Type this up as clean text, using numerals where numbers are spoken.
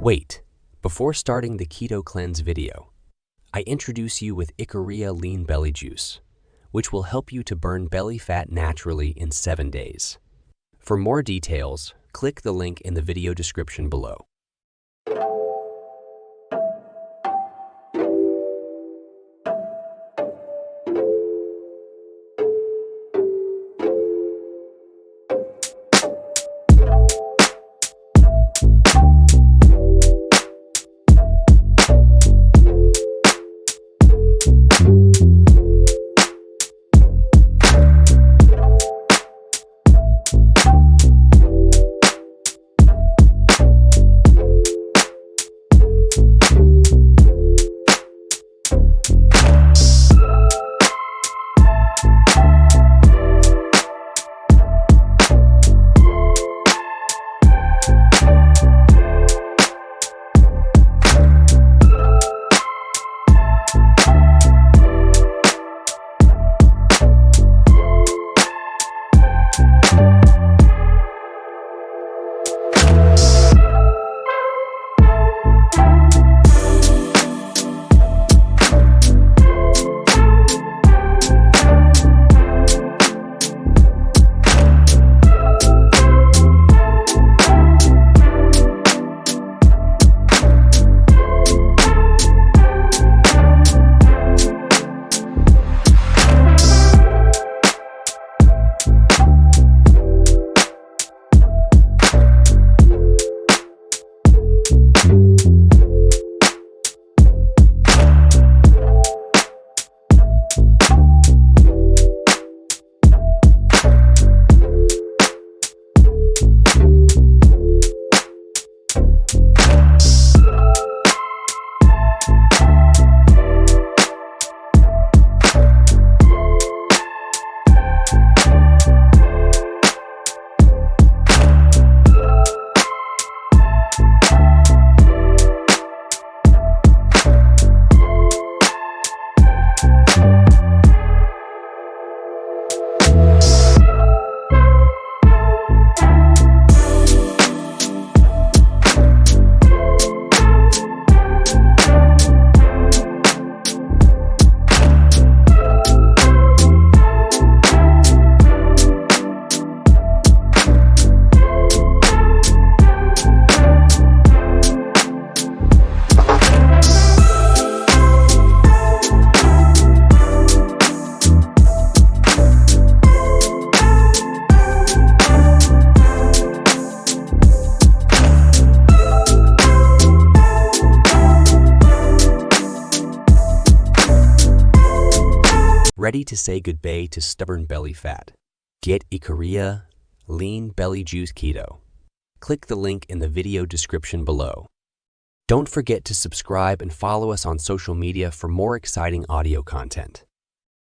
Wait, before starting the Keto Cleanse video, I introduce you with Ikaria Lean Belly Juice, which will help you to burn belly fat naturally in 7 days. For more details, click the link in the video description below. Ready to say goodbye to stubborn belly fat? Get Ikaria Lean Belly Juice Keto. Click the link in the video description below. Don't forget to subscribe and follow us on social media for more exciting audio content.